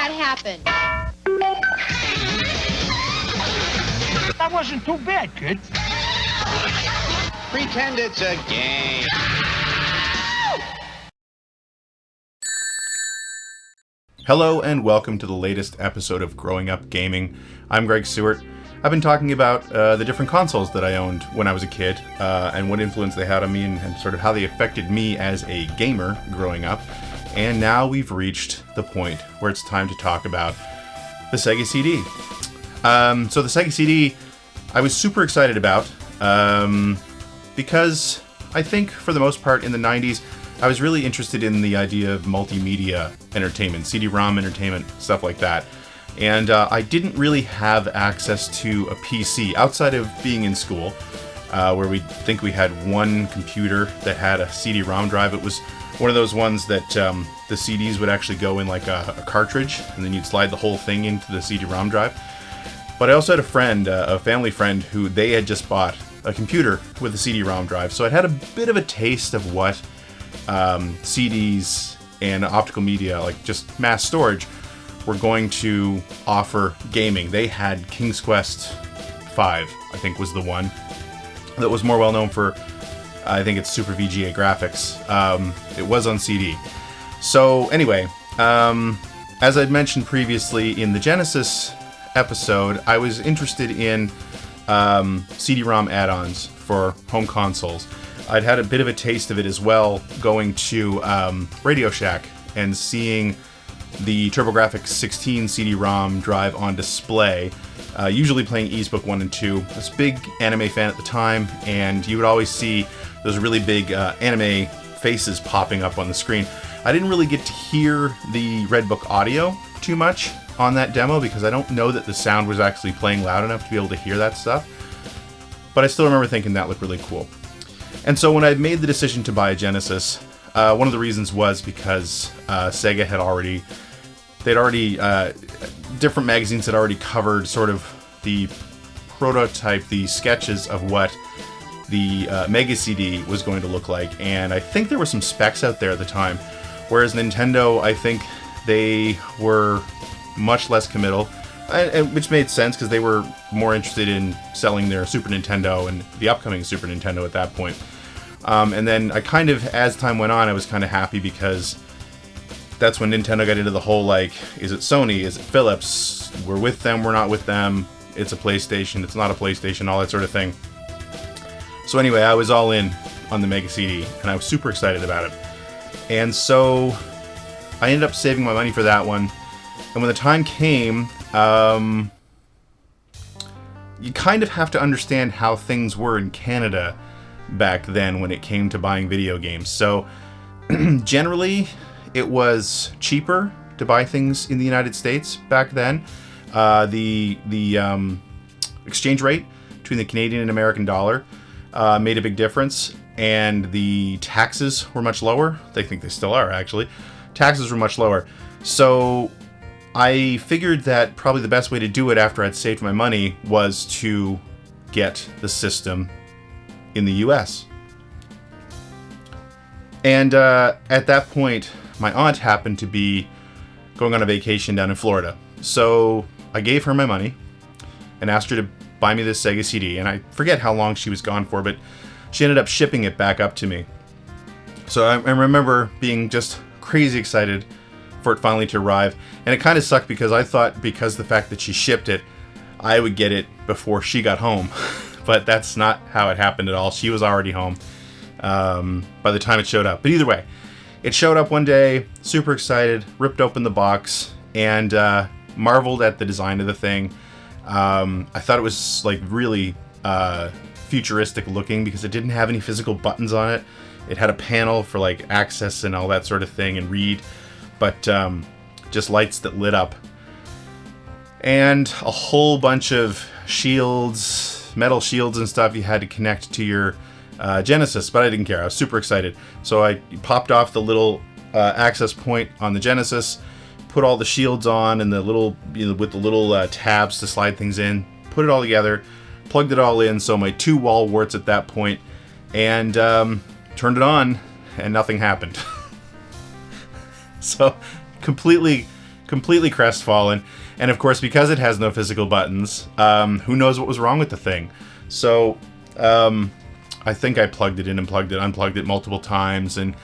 that happen? That wasn't too bad, kid. Pretend it's a game. Hello and welcome to the latest episode of Growing Up Gaming. I'm Greg Stewart. I've been talking about the different consoles that I owned when I was a kid and what influence they had on me and sort of how they affected me as a gamer growing up. And now we've reached the point where it's time to talk about the Sega CD. So the Sega CD I was super excited about because I think for the most part in the 90s I was really interested in the idea of multimedia entertainment, CD-ROM entertainment, stuff like that. And I didn't really have access to a PC outside of being in school, where we had one computer that had a CD-ROM drive. It was one of those ones that the CDs would actually go in like a cartridge, and then you'd slide the whole thing into the CD-ROM drive. But I also had a friend, a family friend, who they had just bought a computer with a CD-ROM drive. So I'd had a bit of a taste of what CDs and optical media, like just mass storage, were going to offer gaming. They had King's Quest V, I think was the one that was more well known for, I think it's Super VGA graphics. It was on CD. So anyway, as I'd mentioned previously in the Genesis episode, I was interested in CD-ROM add-ons for home consoles. I'd had a bit of a taste of it as well going to Radio Shack and seeing the TurboGrafx 16 CD-ROM drive on display, usually playing Eastbook 1 and 2. I was a big anime fan at the time, and you would always see those really big anime faces popping up on the screen. I didn't really get to hear the Red Book audio too much on that demo because I don't know that the sound was actually playing loud enough to be able to hear that stuff. But I still remember thinking that looked really cool. And so when I made the decision to buy a Genesis, one of the reasons was because Sega had already, different magazines had already covered sort of the prototype, the sketches of what the Mega CD was going to look like. And I think there were some specs out there at the time, whereas Nintendo, I think they were much less committal, which made sense because they were more interested in selling their Super Nintendo and the upcoming Super Nintendo at that point. And then I kind of, as time went on, I was kind of happy because that's when Nintendo got into the whole, like, is it Sony, is it Philips, we're with them, we're not with them, it's a PlayStation, it's not a PlayStation, all that sort of thing. So anyway, I was all in on the Mega CD, and I was super excited about it. And so I ended up saving my money for that one. And when the time came, you kind of have to understand how things were in Canada back then when it came to buying video games. So generally, it was cheaper to buy things in the United States back then. The exchange rate between the Canadian and American dollar made a big difference, and the taxes were much lower. I think they still are, actually. Taxes were much lower. So I figured that probably the best way to do it after I'd saved my money was to get the system in the US. And at that point, my aunt happened to be going on a vacation down in Florida. So I gave her my money and asked her to buy me this Sega CD. And I forget how long she was gone for, but she ended up shipping it back up to me. So I remember being just crazy excited for it finally to arrive. And it kind of sucked because I thought because the fact that she shipped it, I would get it before she got home. But that's not how it happened at all. She was already home by the time it showed up. But either way, it showed up one day, super excited, ripped open the box, and marveled at the design of the thing. I thought it was like really futuristic looking because it didn't have any physical buttons on it. It had a panel for like access and all that sort of thing and read, but just lights that lit up. And a whole bunch of shields, metal shields and stuff you had to connect to your Genesis, but I didn't care. I was super excited. So I popped off the little access point on the Genesis, put all the shields on and the little, with the little tabs to slide things in, put it all together, plugged it all in, so my 2 wall warts at that point, and turned it on, and nothing happened. So completely completely crestfallen. And of course, because it has no physical buttons, who knows what was wrong with the thing. So I think I plugged it in and unplugged it multiple times, and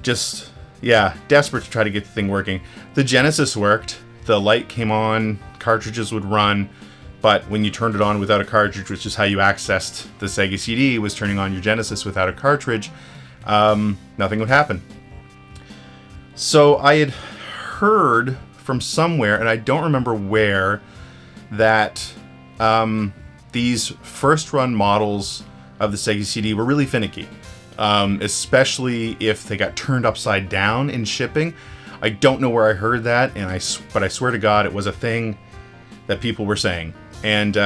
just, yeah, desperate to try to get the thing working. The Genesis worked. The light came on, cartridges would run, but when you turned it on without a cartridge, which is how you accessed the Sega CD, was turning on your Genesis without a cartridge, nothing would happen. So I had heard from somewhere, and I don't remember where, that these first-run models of the Sega CD were really finicky, especially if they got turned upside down in shipping. I don't know where I heard that, but I swear to God it was a thing that people were saying. And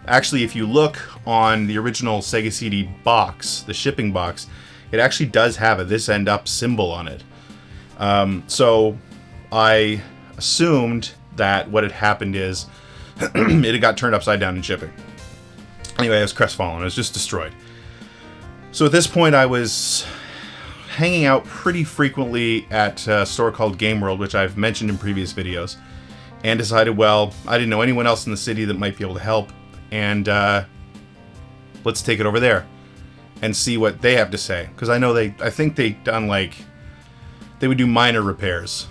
actually, if you look on the original Sega CD box, the shipping box, it actually does have a this end up symbol on it. So I assumed that what had happened is it had got turned upside down in shipping. Anyway, I was crestfallen. I was just destroyed. So at this point, I was hanging out pretty frequently at a store called Game World, which I've mentioned in previous videos, and decided, well, I didn't know anyone else in the city that might be able to help, and let's take it over there and see what they have to say. Because I think they done they would do minor repairs,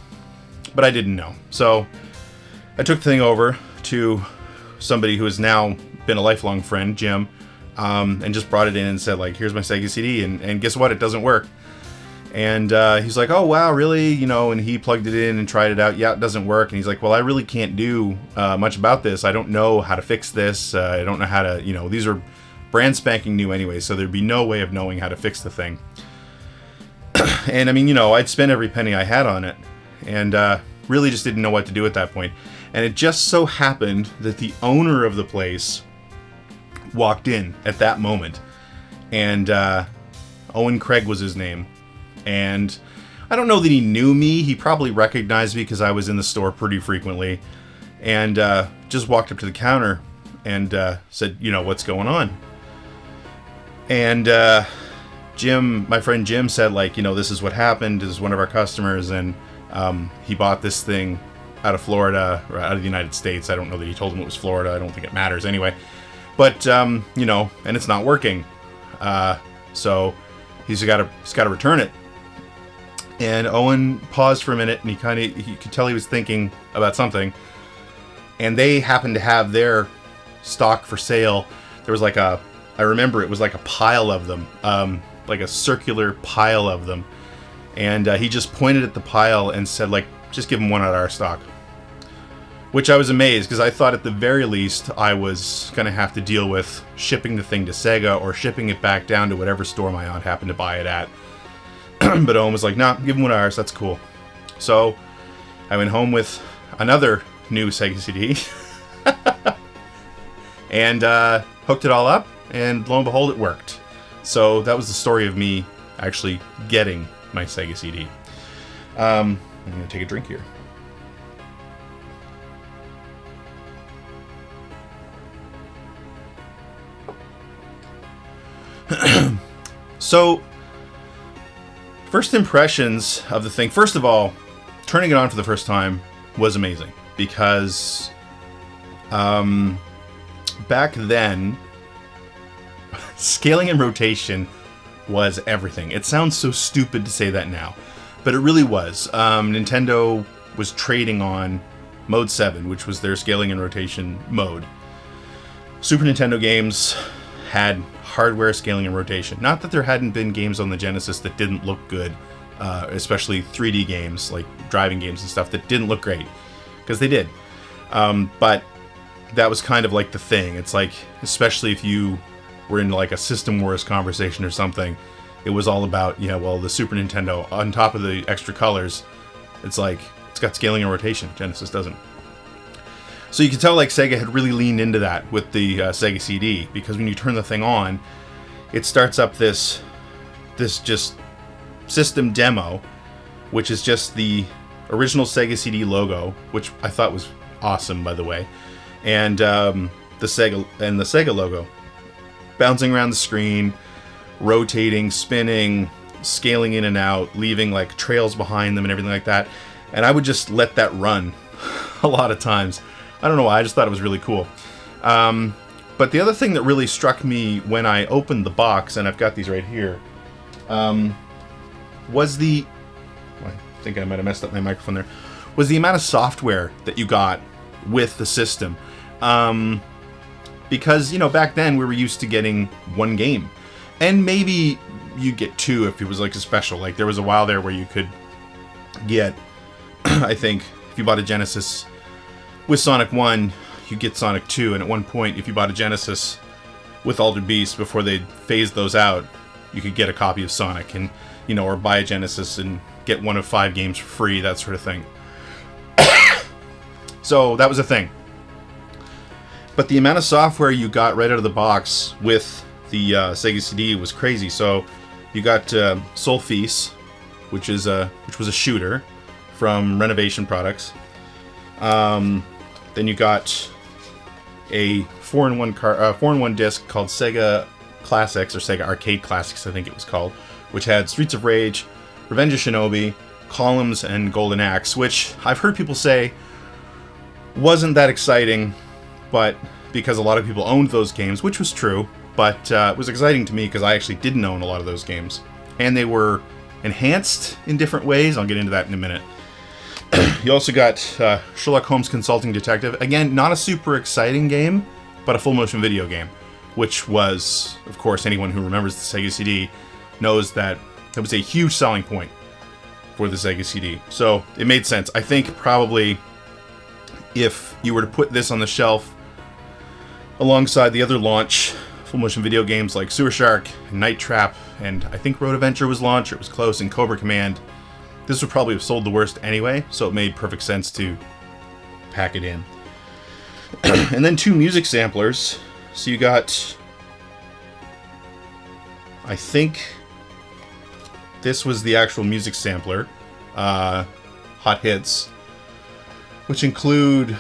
but I didn't know. So I took the thing over to somebody who has now been a lifelong friend, Jim, and just brought it in and said, here's my Sega CD, and guess what? It doesn't work. And he's like, oh, wow, really? And he plugged it in and tried it out. Yeah, it doesn't work. And he's like, well, I really can't do much about this. I don't know how to fix this. I don't know how to, these are brand spanking new anyway, so there'd be no way of knowing how to fix the thing. And I mean, I'd spent every penny I had on it, and really just didn't know what to do at that point. And it just so happened that the owner of the place walked in at that moment, and Owen Craig was his name. And I don't know that he knew me. He probably recognized me because I was in the store pretty frequently, and just walked up to the counter and said, what's going on? And Jim, my friend Jim, said, this is what happened. This is one of our customers, and he bought this thing out of Florida, or out of the United States. I don't know that he told him it was Florida. I don't think it matters anyway. But, and it's not working. So he's got to return it. And Owen paused for a minute, and he could tell he was thinking about something. And they happened to have their stock for sale. There was I remember it was like a pile of them, like a circular pile of them. And he just pointed at the pile and said, just give them one out of our stock. Which I was amazed, because I thought at the very least I was going to have to deal with shipping the thing to Sega or shipping it back down to whatever store my aunt happened to buy it at. But Owen was like, nah, give him one of ours, that's cool. So I went home with another new Sega CD and hooked it all up, and lo and behold, it worked. So that was the story of me actually getting my Sega CD. I'm going to take a drink here. So, first impressions of the thing. First of all, turning it on for the first time was amazing, because back then, scaling and rotation was everything. It sounds so stupid to say that now, but it really was. Nintendo was trading on Mode 7, which was their scaling and rotation mode. Super Nintendo games had hardware scaling and rotation. Not that there hadn't been games on the Genesis that didn't look good, especially 3D games, like driving games and stuff, that didn't look great, because they did. But that was kind of like the thing. It's like, especially if you were in a System Wars conversation or something, it was all about, the Super Nintendo, on top of the extra colors, it's got scaling and rotation. Genesis doesn't. So you can tell Sega had really leaned into that with the Sega CD, because when you turn the thing on, it starts up this just system demo, which is just the original Sega CD logo, which I thought was awesome, by the way, and the Sega logo bouncing around the screen, rotating, spinning, scaling in and out, leaving trails behind them and everything like that. And I would just let that run a lot of times. I don't know why, I just thought it was really cool. But the other thing that really struck me when I opened the box, and I've got these right here, was the... I think I might have messed up my microphone there. Was the amount of software that you got with the system. Because, you know, back then we were used to getting one game. And maybe you get two if it was like a special. Like there was a while there where you could get, I think, if you bought a Genesis with Sonic 1, you get Sonic 2. And at one point, if you bought a Genesis with Altered Beast before they phased those out, you could get a copy of Sonic and, you know, or buy a Genesis and get one of 5 games for free, that sort of thing. So that was a thing. But the amount of software you got right out of the box with the Sega CD was crazy. So you got Soul Feast, which was a shooter from Renovation Products. Then you got a 4-in-1 disc called Sega Classics, or Sega Arcade Classics, I think it was called, which had Streets of Rage, Revenge of Shinobi, Columns, and Golden Axe, which I've heard people say wasn't that exciting, but because a lot of people owned those games, which was true, but it was exciting to me because I actually didn't own a lot of those games. And they were enhanced in different ways. I'll get into that in a minute. You also got Sherlock Holmes Consulting Detective. Again, not a super exciting game, but a full motion video game, which was, of course, anyone who remembers the Sega CD knows that it was a huge selling point for the Sega CD. So it made sense. I think probably if you were to put this on the shelf alongside the other launch full motion video games like Sewer Shark and Night Trap, and I think Road Adventure was launched, or it was close, and Cobra Command, this would probably have sold the worst anyway, so it made perfect sense to pack it in. And then 2 music samplers. So you got, I think this was the actual music sampler, Hot Hits, which included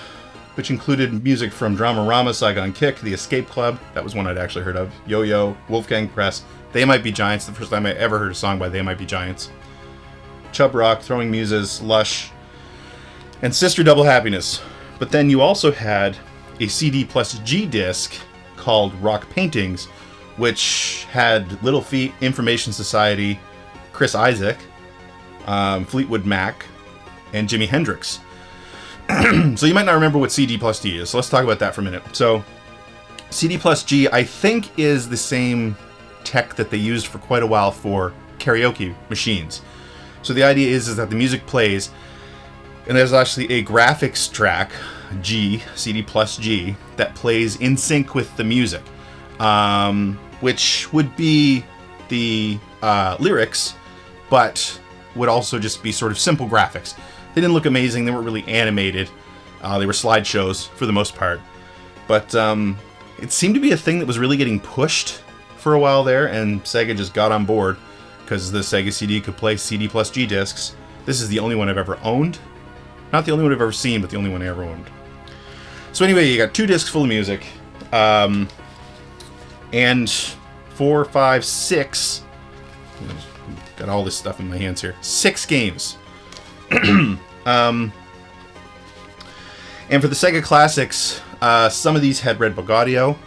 music from Dramarama, Saigon Kick, The Escape Club, that was one I'd actually heard of, Yo-Yo, Wolfgang Press, They Might Be Giants, the first time I ever heard a song by They Might Be Giants, Chub Rock, Throwing Muses, Lush, and Sister Double Happiness. But then you also had a CD plus G disc called Rock Paintings, which had Little Feat, Information Society, Chris Isaak, Fleetwood Mac, and Jimi Hendrix. So you might not remember what CD plus G is, so let's talk about that for a minute. So CD plus G, I think, is the same tech that they used for quite a while for karaoke machines. So the idea is that the music plays, and there's actually a graphics track, G, CD plus G, that plays in sync with the music, which would be the lyrics, but would also just be sort of simple graphics. They didn't look amazing, they weren't really animated, they were slideshows for the most part. But it seemed to be a thing that was really getting pushed for a while there, and Sega just got on board, because the Sega CD could play CD plus G discs. This is the only one I've ever owned. Not the only one I've ever seen, but the only one I ever owned. So anyway, you got 2 discs full of music, and 4, 5, 6, got all this stuff in my hands here, 6 games. And for the Sega Classics, some of these had Red Book audio.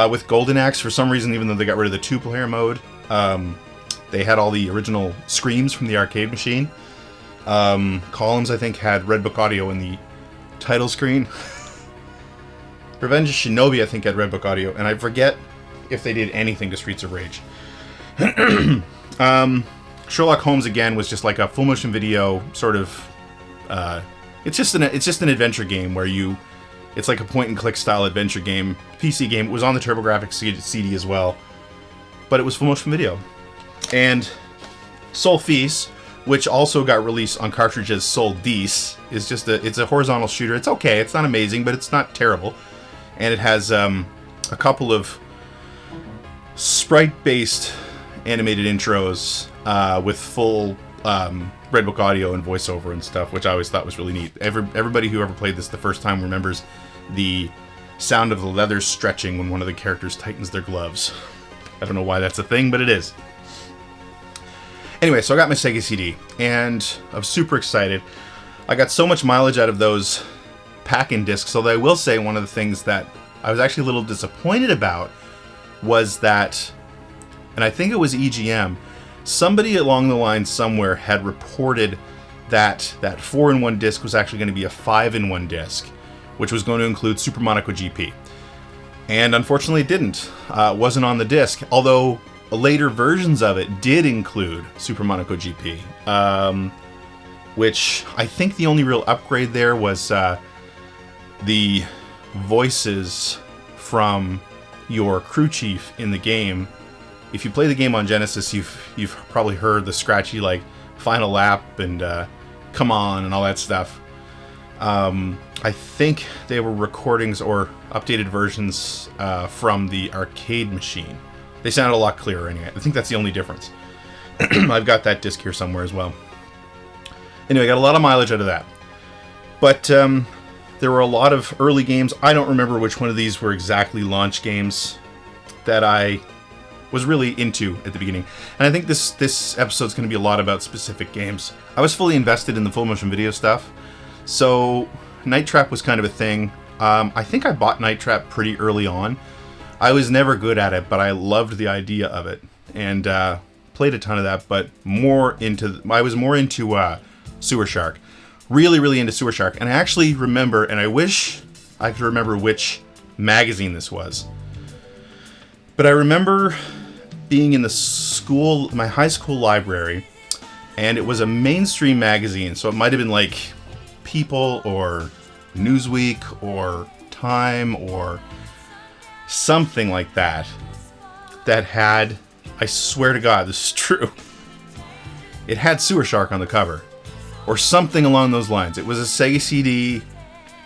With Golden Axe, for some reason, even though they got rid of the 2-player mode, they had all the original screams from the arcade machine. Columns, I think, had Red Book audio in the title screen. Revenge of Shinobi, I think, had Red Book audio, and I forget if they did anything to Streets of Rage. Sherlock Holmes, again, was just like a full motion video sort of. It's just an adventure game where it's like a point and click style adventure game, PC game. It was on the TurboGrafx CD as well, but it was full motion video. And Soul Feast, which also got released on cartridges Soul Dees, is just it's a horizontal shooter. It's okay. It's not amazing, but it's not terrible. And it has a couple of sprite-based animated intros with full Red Book audio and voiceover and stuff, which I always thought was really neat. Everybody who ever played this the first time remembers the sound of the leather stretching when one of the characters tightens their gloves. I don't know why that's a thing, but it is. Anyway, so I got my Sega CD, and I was super excited. I got so much mileage out of those pack-in discs, although I will say one of the things that I was actually a little disappointed about was that, and I think it was EGM, somebody along the line somewhere had reported that that 4-in-1 disc was actually going to be a 5-in-1 disc, which was going to include Super Monaco GP. And unfortunately it didn't. It wasn't on the disc, although later versions of it did include Super Monaco GP, which I think the only real upgrade there was the voices from your crew chief in the game. If you play the game on Genesis, you've probably heard the scratchy like final lap and come on and all that stuff. I think they were recordings or updated versions from the arcade machine. They sounded a lot clearer anyway. I think that's the only difference. I've got that disc here somewhere as well. Anyway, I got a lot of mileage out of that. But there were a lot of early games. I don't remember which one of these were exactly launch games that I was really into at the beginning. And I think this episode's going to be a lot about specific games. I was fully invested in the full motion video stuff. So Night Trap was kind of a thing. I think I bought Night Trap pretty early on. I was never good at it, but I loved the idea of it. And played a ton of that, but I was more into Sewer Shark. Really, really into Sewer Shark. And I actually remember, and I wish I could remember which magazine this was. But I remember being in my high school library, and it was a mainstream magazine, so it might have been like People or Newsweek or Time or something like that, that had, I swear to God, this is true, it had Sewer Shark on the cover, or something along those lines. It was a Sega CD,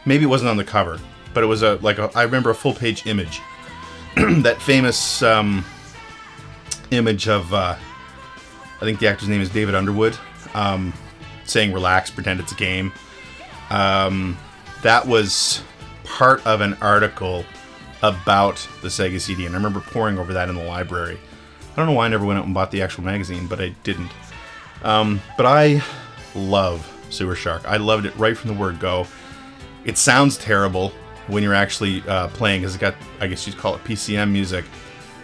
maybe it wasn't on the cover, but it was I remember a full-page image. That famous image of, I think the actor's name is David Underwood, saying relax, pretend it's a game. That was part of an article about the Sega CD, and I remember poring over that in the library. I don't know why I never went out and bought the actual magazine, but I didn't. But I love Sewer Shark. I loved it right from the word go. It sounds terrible when you're actually playing, because it's got, I guess you'd call it PCM music.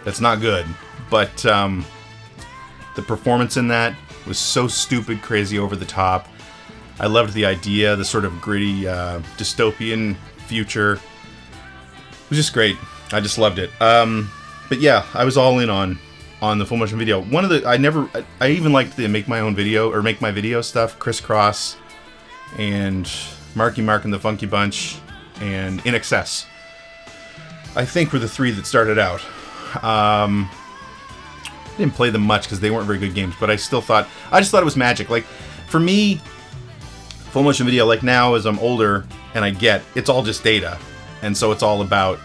That's not good, but the performance in that was so stupid, crazy, over the top. I loved the idea, the sort of gritty dystopian future. It was just great. I just loved it. But yeah, I was all in on the full motion video. I even liked the make my video stuff. Crisscross and Marky Mark and the Funky Bunch and In Excess, I think, were the three that started out. I didn't play them much because they weren't very good games, but I just thought it was magic. Like, for me, full motion video, like now as I'm older and it's all just data. And so it's all about,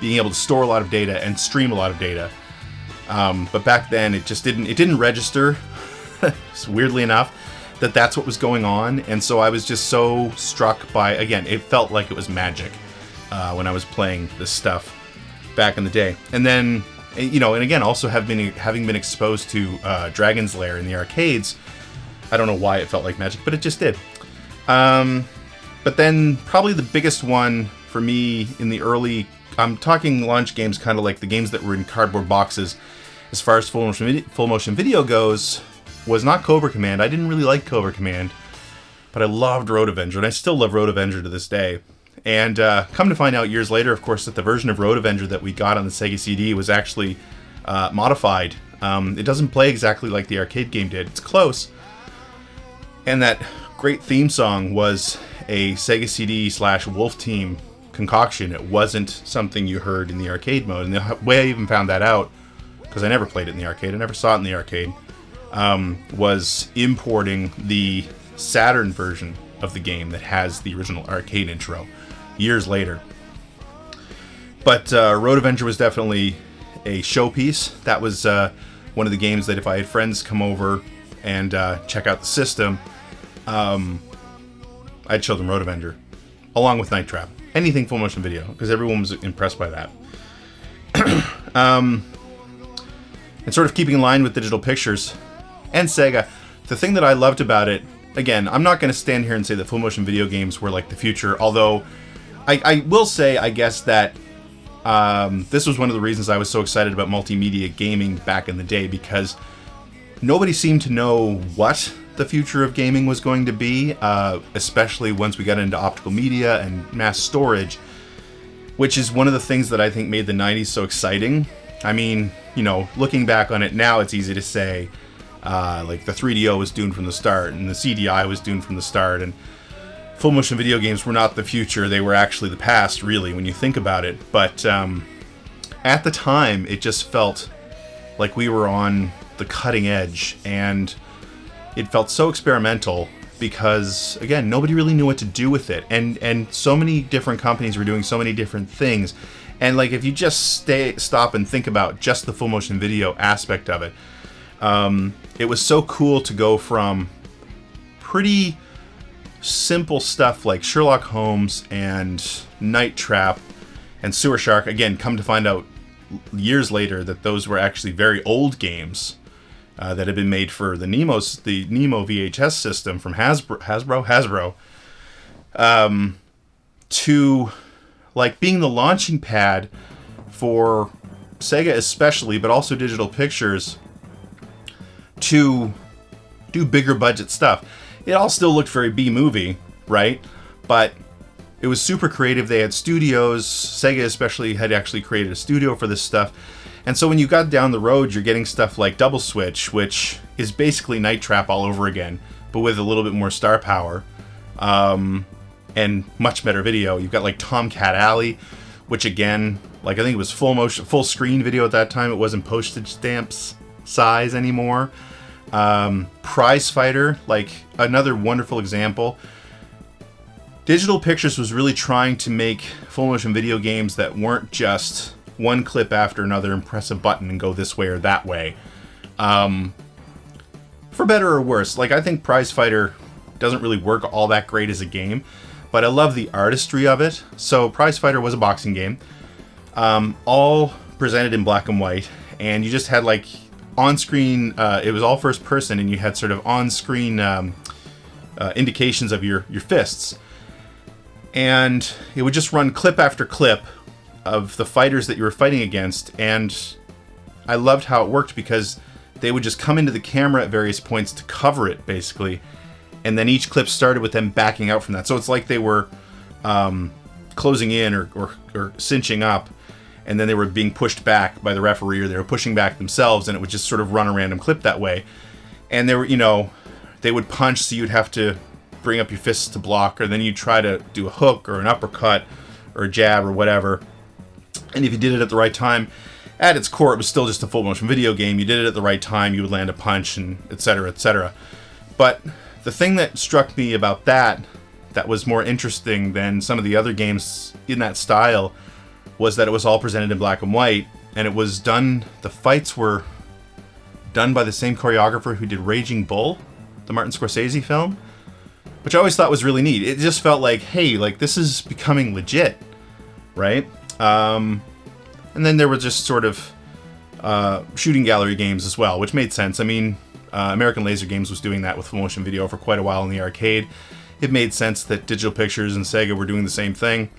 being able to store a lot of data and stream a lot of data. But back then it didn't register, weirdly enough, that's what was going on. And so I was just so struck by, again, it felt like it was magic when I was playing this stuff back in the day. And then, and again, also having been exposed to Dragon's Lair in the arcades, I don't know why it felt like magic, but it just did. But then probably the biggest one for me in the early, I'm talking launch games, kind of like the games that were in cardboard boxes, as far as full motion video goes, was not Cobra Command. I didn't really like Cobra Command, but I loved Road Avenger, and I still love Road Avenger to this day. And come to find out years later, of course, that the version of Road Avenger that we got on the Sega CD was actually modified. It doesn't play exactly like the arcade game did. It's close. And that great theme song was a Sega CD / Wolf Team concoction. It wasn't something you heard in the arcade mode. And the way I even found that out, because I never played it in the arcade, I never saw it in the arcade, was importing the Saturn version of the game that has the original arcade intro years later. But Road Avenger was definitely a showpiece. That was one of the games that if I had friends come over and check out the system, I'd show them Road Avenger, along with Night Trap. Anything full motion video, because everyone was impressed by that. And sort of keeping in line with Digital Pictures and Sega, the thing that I loved about it, again, I'm not going to stand here and say that full motion video games were like the future, although I will say, I guess, that this was one of the reasons I was so excited about multimedia gaming back in the day, because nobody seemed to know what the future of gaming was going to be, especially once we got into optical media and mass storage, which is one of the things that I think made the 90s so exciting. I mean, you know, looking back on it now, it's easy to say, like, the 3DO was doomed from the start, and the CDI was doomed from the start, and full motion video games were not the future. They were actually the past, really, when you think about it. But at the time, it just felt like we were on the cutting edge, and it felt so experimental because, again, nobody really knew what to do with it, and so many different companies were doing so many different things. And like, if you just stop and think about just the full motion video aspect of it, it was so cool to go from pretty simple stuff like Sherlock Holmes and Night Trap and Sewer Shark. Again, come to find out years later that those were actually very old games that had been made for the Nemo VHS system from Hasbro, to like being the launching pad for Sega especially, but also Digital Pictures, to do bigger budget stuff. It all still looked very B-movie, right? But it was super creative. They had studios. Sega especially had actually created a studio for this stuff. And so when you got down the road, you're getting stuff like Double Switch, which is basically Night Trap all over again, but with a little bit more star power, and much better video. You've got like Tomcat Alley, which again, like, I think it was full screen video at that time. It wasn't postage stamps size anymore. Prize Fighter, like, another wonderful example. Digital Pictures was really trying to make full motion video games that weren't just one clip after another and press a button and go this way or that way. For better or worse, like, I think Prize Fighter doesn't really work all that great as a game, but I love the artistry of it. So Prize Fighter was a boxing game, all presented in black and white, and you just had like on-screen, it was all first person, and you had sort of on-screen indications of your fists. And it would just run clip after clip of the fighters that you were fighting against, and I loved how it worked because they would just come into the camera at various points to cover it, basically, and then each clip started with them backing out from that. So it's like they were closing in or cinching up, and then they were being pushed back by the referee, or they were pushing back themselves, and it would just sort of run a random clip that way. And they were, you know, they would punch, so you'd have to bring up your fists to block, or then you'd try to do a hook or an uppercut or a jab or whatever. And if you did it at the right time, at its core, it was still just a full motion video game. You did it at the right time, you would land a punch, and etc., etc. But the thing that struck me about that was more interesting than some of the other games in that style was that it was all presented in black and white, and it was done, the fights were done by the same choreographer who did Raging Bull, the Martin Scorsese film, which I always thought was really neat. It just felt like, hey, like, this is becoming legit, right? And then there were just sort of shooting gallery games as well, which made sense. I mean, American Laser Games was doing that with full motion video for quite a while in the arcade. It made sense that Digital Pictures and Sega were doing the same thing.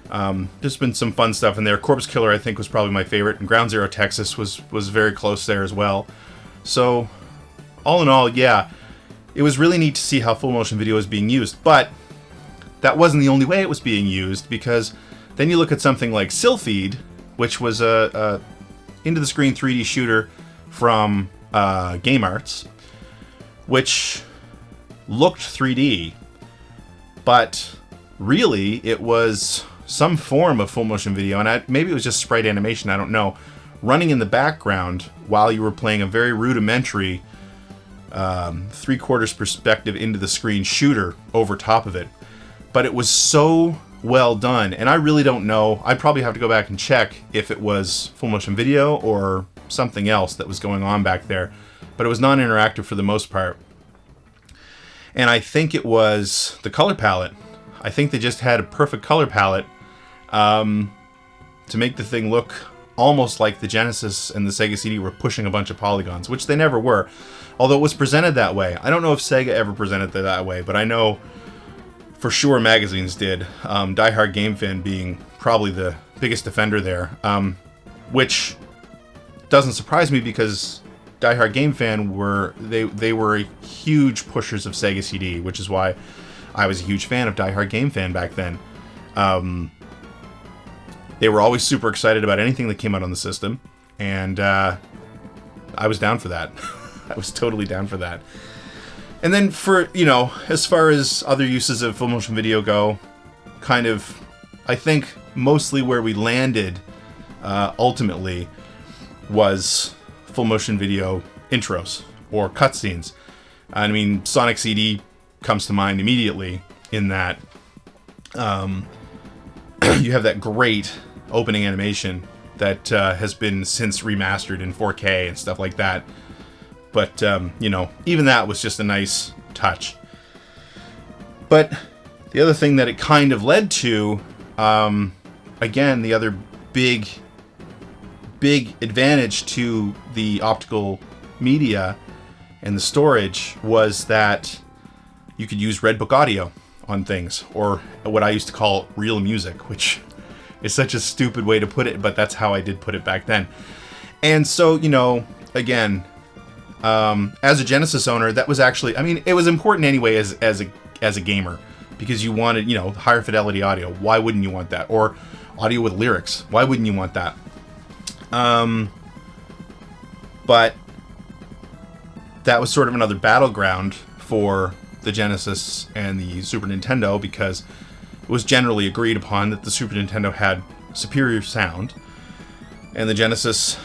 There's been some fun stuff in there. Corpse Killer, I think, was probably my favorite, and Ground Zero Texas was very close there as well. So, all in all, yeah, it was really neat to see how full motion video was being used, but that wasn't the only way it was being used, because then you look at something like Sylphied, which was a into-the-screen 3D shooter from Game Arts, which looked 3D, but really it was some form of full motion video, and maybe it was just sprite animation, I don't know, running in the background while you were playing a very rudimentary 3/4 perspective into the screen shooter over top of it. But it was so well done, and I really don't know, I'd probably have to go back and check if it was full motion video or something else that was going on back there, but it was non-interactive for the most part. And I think it was the color palette. I think they just had a perfect color palette to make the thing look almost like the Genesis and the Sega CD were pushing a bunch of polygons, which they never were. Although it was presented that way. I don't know if Sega ever presented it that way, but I know for sure magazines did. Die Hard Game Fan being probably the biggest defender there, which doesn't surprise me because Die Hard Game Fan were huge pushers of Sega CD, which is why I was a huge fan of Die Hard Game Fan back then. They were always super excited about anything that came out on the system, and I was down for that. I was totally down for that. And then for, as far as other uses of full motion video go, kind of, I think mostly where we landed ultimately was full motion video intros or cutscenes. I mean, Sonic CD comes to mind immediately in that you have that great opening animation that has been since remastered in 4K and stuff like that. But, even that was just a nice touch. But the other thing that it kind of led to, again, the other big advantage to the optical media and the storage was that you could use Red Book audio on things, or what I used to call real music, which is such a stupid way to put it, but that's how I did put it back then. And so, again, as a Genesis owner, that was actually, it was important anyway as a gamer, because you wanted, higher fidelity audio. Why wouldn't you want that? Or audio with lyrics. Why wouldn't you want that? But that was sort of another battleground for the Genesis and the Super Nintendo, because it was generally agreed upon that the Super Nintendo had superior sound and the Genesis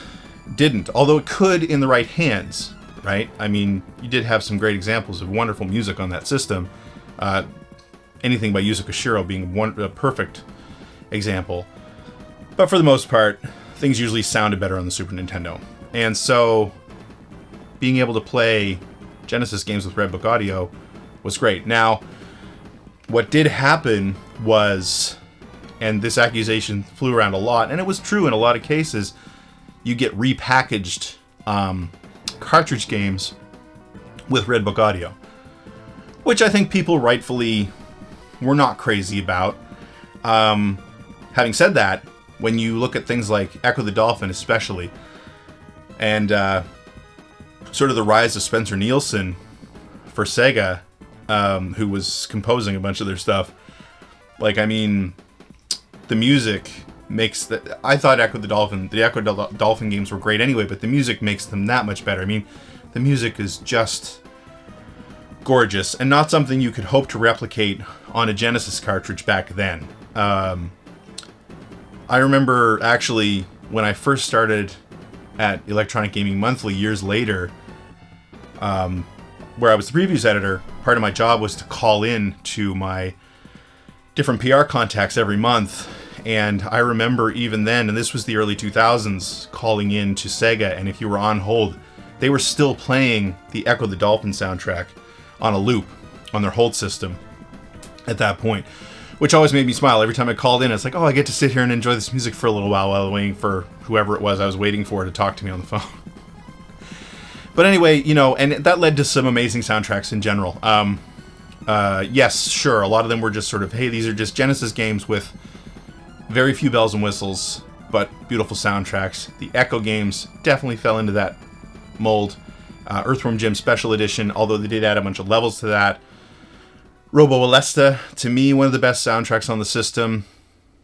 didn't, although it could in the right hands, right? You did have some great examples of wonderful music on that system. Anything by Yuzo Koshiro being a perfect example. But for the most part, things usually sounded better on the Super Nintendo. And so being able to play Genesis games with Red Book audio was great. Now, what did happen was, and this accusation flew around a lot, and it was true in a lot of cases, you get repackaged cartridge games with Red Book audio, which I think people rightfully were not crazy about. Having said that, when you look at things like Echo the Dolphin especially, and sort of the rise of Spencer Nielsen for Sega, who was composing a bunch of their stuff, the music makes the... I thought the Echo the Dolphin games were great anyway, but the music makes them that much better. The music is just gorgeous, and not something you could hope to replicate on a Genesis cartridge back then. I remember, actually, when I first started at Electronic Gaming Monthly years later, where I was the previews editor, part of my job was to call in to my different PR contacts every month. And I remember even then, and this was the early 2000s, calling in to Sega, and if you were on hold, they were still playing the Echo the Dolphin soundtrack on a loop on their hold system at that point, which always made me smile. Every time I called in, it's like, oh, I get to sit here and enjoy this music for a little while waiting for whoever it was I was waiting for to talk to me on the phone. But anyway, and that led to some amazing soundtracks in general. Yes, sure, a lot of them were just sort of, hey, these are just Genesis games with very few bells and whistles, but beautiful soundtracks. The Echo games definitely fell into that mold. Earthworm Jim Special Edition, although they did add a bunch of levels to that. Robo Alesta, to me, one of the best soundtracks on the system.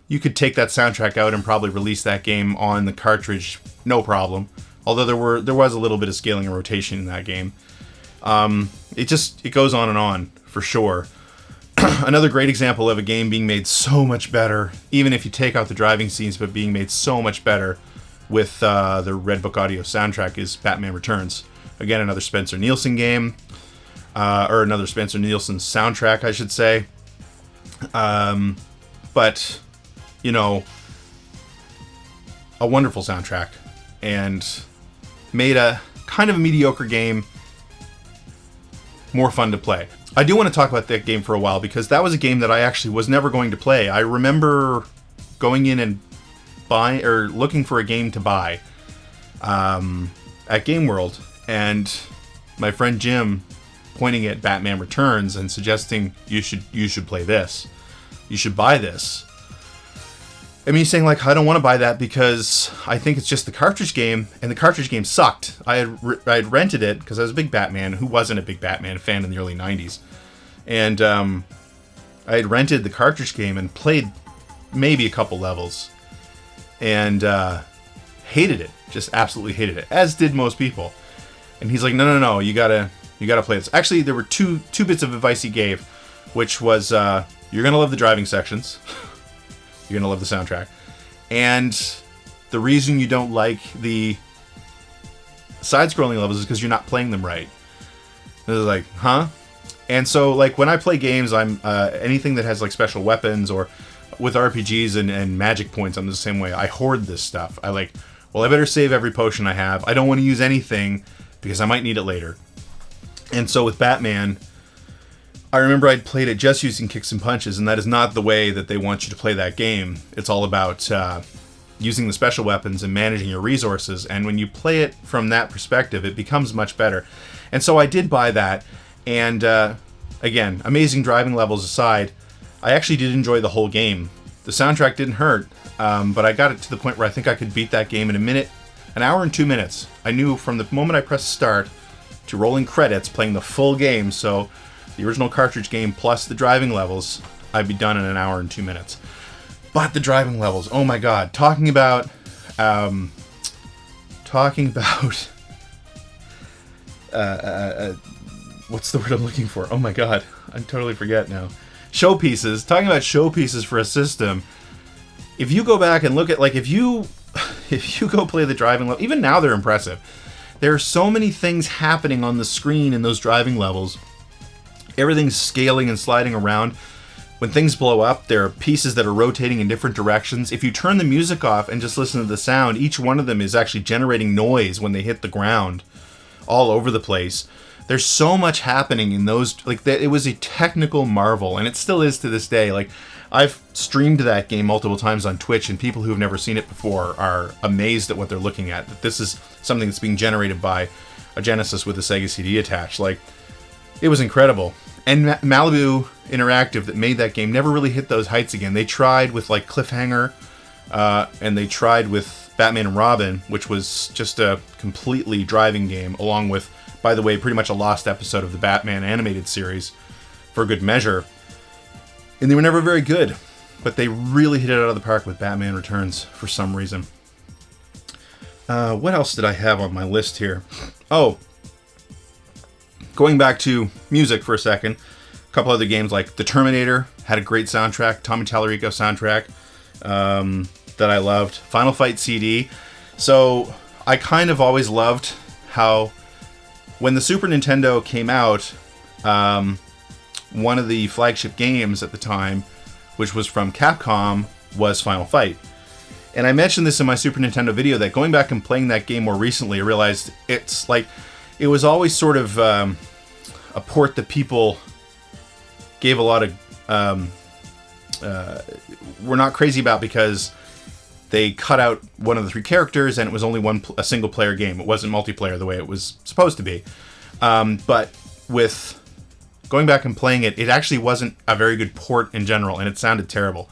You could take that soundtrack out and probably release that game on the cartridge, no problem. Although there was a little bit of scaling and rotation in that game. It goes on, for sure. Another great example of a game being made so much better, even if you take out the driving scenes, but being made so much better with the Red Book audio soundtrack, is Batman Returns. Again, another Spencer Nielsen game, or another Spencer Nielsen soundtrack, I should say. But, a wonderful soundtrack, and made a kind of a mediocre game more fun to play. I do want to talk about that game for a while, because that was a game that I actually was never going to play. I remember going in and looking for a game to buy at Game World, and my friend Jim pointing at Batman Returns and suggesting you should play this, you should buy this. And me saying like, I don't want to buy that because I think it's just the cartridge game, and the cartridge game sucked. I had rented it because I was a big Batman. Who wasn't a big Batman fan in the early 90s? And I had rented the cartridge game and played maybe a couple levels, and hated it. Just absolutely hated it, as did most people. And he's like, no, you gotta play this. Actually, there were two bits of advice he gave, which was you're gonna love the driving sections. You're going to love the soundtrack. And the reason you don't like the side-scrolling levels is because you're not playing them right. And I was like, huh? And so, like, when I play games, I'm anything that has, like, special weapons, or with RPGs and magic points, I'm the same way. I hoard this stuff. I better save every potion I have. I don't want to use anything because I might need it later. And so with Batman, I remember I'd played it just using kicks and punches, and that is not the way that they want you to play that game. It's all about using the special weapons and managing your resources, and when you play it from that perspective, it becomes much better. And so I did buy that, and again, amazing driving levels aside, I actually did enjoy the whole game. The soundtrack didn't hurt, but I got it to the point where I think I could beat that game in an hour and 2 minutes. I knew from the moment I pressed start to rolling credits, playing the full game, so the original cartridge game plus the driving levels, I'd be done in an hour and 2 minutes. But the driving levels, oh my god. Talking about what's the word I'm looking for? Oh my god, I totally forget now. Showpieces. Talking about showpieces for a system. If you go back and look at, like, if you go play the driving level, even now they're impressive. There are so many things happening on the screen in those driving levels. Everything's scaling and sliding around. When things blow up, there are pieces that are rotating in different directions. If you turn the music off and just listen to the sound, each one of them is actually generating noise when they hit the ground all over the place. There's so much happening in those, like, it was a technical marvel, and it still is to this day. Like, I've streamed that game multiple times on Twitch, and people who have never seen it before are amazed at what they're looking at. That this is something that's being generated by a Genesis with a Sega CD attached. Like, it was incredible. And Malibu Interactive that made that game never really hit those heights again. They tried with, like, Cliffhanger, and they tried with Batman and Robin, which was just a completely driving game, along with, by the way, pretty much a lost episode of the Batman animated series, for good measure. And they were never very good, but they really hit it out of the park with Batman Returns for some reason. What else did I have on my list here? Oh, going back to music for a second, a couple other games like The Terminator had a great soundtrack, Tommy Tallarico soundtrack that I loved. Final Fight CD. So I kind of always loved how when the Super Nintendo came out, one of the flagship games at the time, which was from Capcom, was Final Fight. And I mentioned this in my Super Nintendo video, that going back and playing that game more recently, I realized it's like, it was always sort of a port that people gave a lot of, were not crazy about, because they cut out one of the three characters and it was only a single player game. It wasn't multiplayer the way it was supposed to be. But with going back and playing it, it actually wasn't a very good port in general, and it sounded terrible.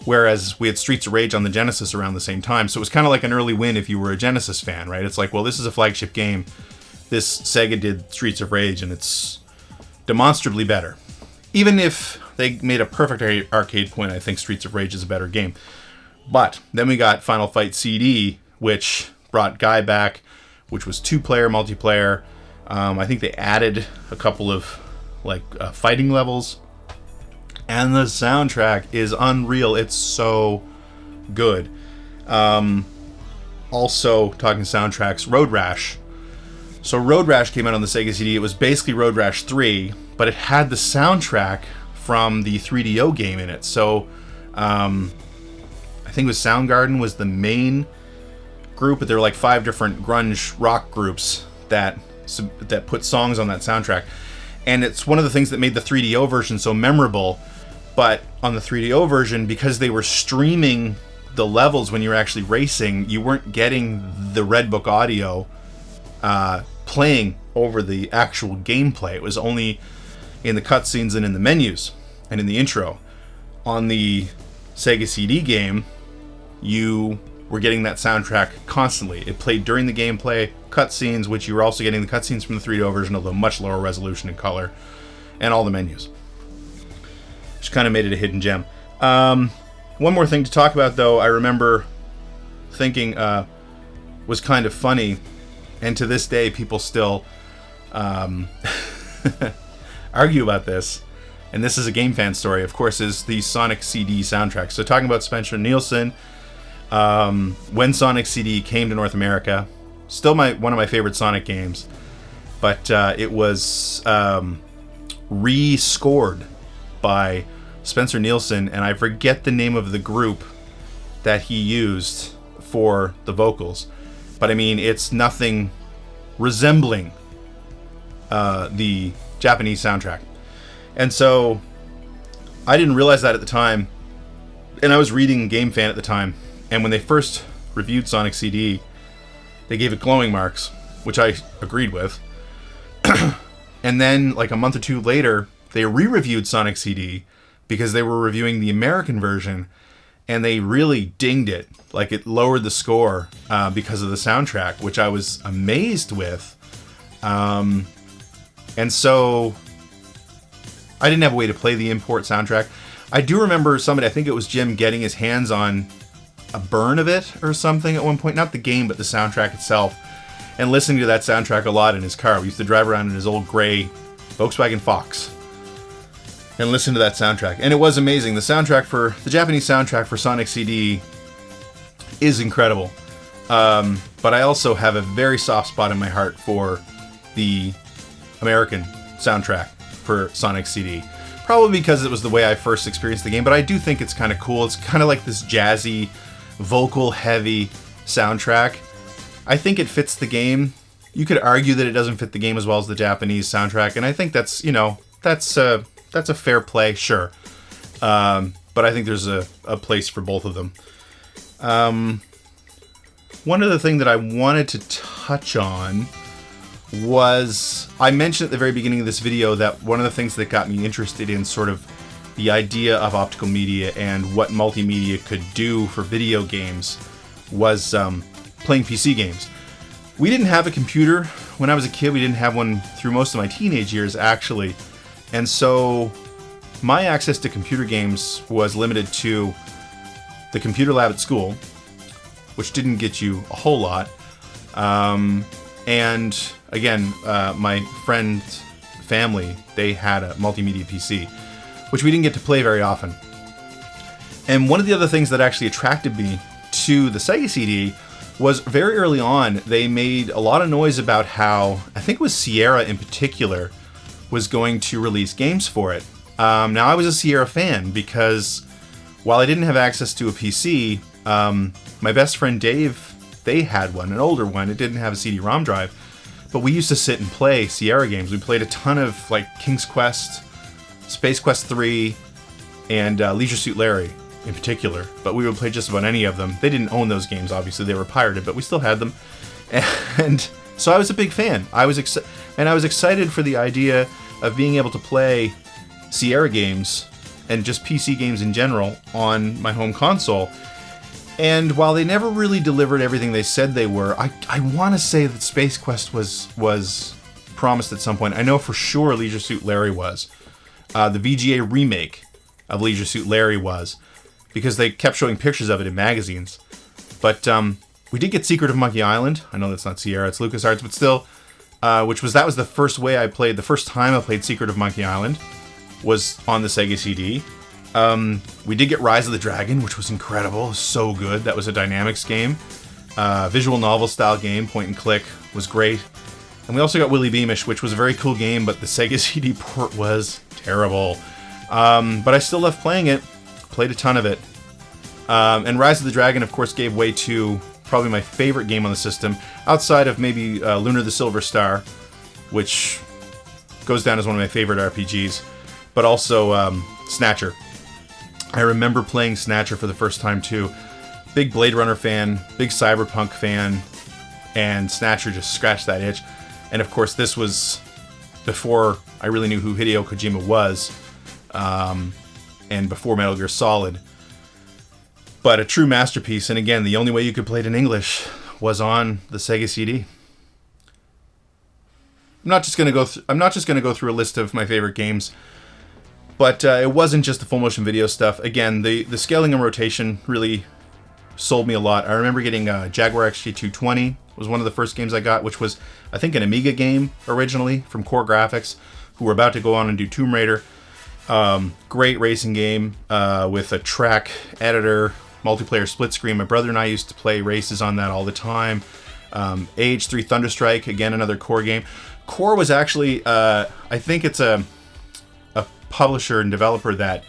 Whereas we had Streets of Rage on the Genesis around the same time, so it was kind of like an early win if you were a Genesis fan, right? It's like, well, this is a flagship game. This Sega did Streets of Rage, and it's demonstrably better. Even if they made a perfect arcade point, I think Streets of Rage is a better game. But then we got Final Fight CD, which brought Guy back, which was 2-player multiplayer. I think they added a couple of fighting levels. And the soundtrack is unreal. It's so good. Also, talking soundtracks, Road Rash. So Road Rash came out on the Sega CD. It was basically Road Rash 3, but it had the soundtrack from the 3DO game in it. So I think it was Soundgarden was the main group, but there were like 5 different grunge rock groups that put songs on that soundtrack. And it's one of the things that made the 3DO version so memorable, But on the 3DO version, because they were streaming the levels when you were actually racing, you weren't getting the Red Book audio playing over the actual gameplay. It was only in the cutscenes and in the menus and in the intro. On the Sega CD game, you were getting that soundtrack constantly. It played during the gameplay, cutscenes, which you were also getting the cutscenes from the 3DO version, although much lower resolution and color, and all the menus. Which kind of made it a hidden gem. One more thing to talk about, though, I remember thinking was kind of funny, and to this day people still argue about this, and this is a game fan story, of course, is the Sonic CD soundtrack. So talking about Spencer Nielsen, when Sonic CD came to North America, still one of my favorite Sonic games, but it was re-scored by Spencer Nielsen, and I forget the name of the group that he used for the vocals, but I mean, it's nothing resembling the Japanese soundtrack. And so I didn't realize that at the time, and I was reading Game Fan at the time, and when they first reviewed Sonic CD, they gave it glowing marks, which I agreed with. And then like a month or two later, they re-reviewed Sonic CD because they were reviewing the American version, and they really dinged it. Like, it lowered the score because of the soundtrack, which I was amazed with. And so I didn't have a way to play the import soundtrack. I do remember somebody, I think it was Jim, getting his hands on a burn of it or something at one point. Not the game, but the soundtrack itself. And listening to that soundtrack a lot in his car. We used to drive around in his old gray Volkswagen Fox and listen to that soundtrack. And it was amazing. The Japanese soundtrack for Sonic CD is incredible. But I also have a very soft spot in my heart for the American soundtrack for Sonic CD. Probably because it was the way I first experienced the game, but I do think it's kind of cool. It's kind of like this jazzy, vocal-heavy soundtrack. I think it fits the game. You could argue that it doesn't fit the game as well as the Japanese soundtrack, and I think that's a fair play, sure. But I think there's a place for both of them. One other thing that I wanted to touch on was, I mentioned at the very beginning of this video that one of the things that got me interested in sort of the idea of optical media and what multimedia could do for video games was playing PC games. We didn't have a computer when I was a kid. We didn't have one through most of my teenage years, actually. And so my access to computer games was limited to the computer lab at school, which didn't get you a whole lot. And again, my friend's family, they had a multimedia PC, which we didn't get to play very often. And one of the other things that actually attracted me to the Sega CD was very early on, they made a lot of noise about how, I think it was Sierra in particular, was going to release games for it. Now, I was a Sierra fan because while I didn't have access to a PC, my best friend Dave, they had one, an older one. It didn't have a CD-ROM drive, but we used to sit and play Sierra games. We played a ton of like King's Quest, Space Quest 3, and Leisure Suit Larry in particular, but we would play just about any of them. They didn't own those games, obviously, they were pirated, but we still had them. And so I was a big fan. I was excited for the idea of being able to play Sierra games and just PC games in general on my home console. And while they never really delivered everything they said they were, I want to say that Space Quest was promised at some point. I know for sure Leisure Suit Larry was. The VGA remake of Leisure Suit Larry was, because they kept showing pictures of it in magazines. But we did get Secret of Monkey Island. I know that's not Sierra, it's LucasArts, but still, that was the first time I played Secret of Monkey Island was on the Sega CD. We did get Rise of the Dragon, which was incredible. It was so good. That was a Dynamics game. Visual novel style game, point and click, was great. And we also got Willy Beamish, which was a very cool game, but the Sega CD port was terrible. But I still loved playing it. Played a ton of it. And Rise of the Dragon, of course, gave way to probably my favorite game on the system, outside of maybe Lunar the Silver Star, which goes down as one of my favorite RPGs, but also Snatcher. I remember playing Snatcher for the first time too. Big Blade Runner fan, big Cyberpunk fan, and Snatcher just scratched that itch. And of course, this was before I really knew who Hideo Kojima was, and before Metal Gear Solid. But a true masterpiece, and again, the only way you could play it in English was on the Sega CD. I'm not just going to go through a list of my favorite games, but it wasn't just the full motion video stuff. Again, the scaling and rotation really sold me a lot. I remember getting Jaguar XG220 was one of the first games I got, which was, I think, an Amiga game originally from Core Graphics, who were about to go on and do Tomb Raider. Great racing game with a track editor, multiplayer split screen. My brother and I used to play races on that all the time. AH3 Thunderstrike, again, another Core game. Core was actually, I think it's a publisher and developer that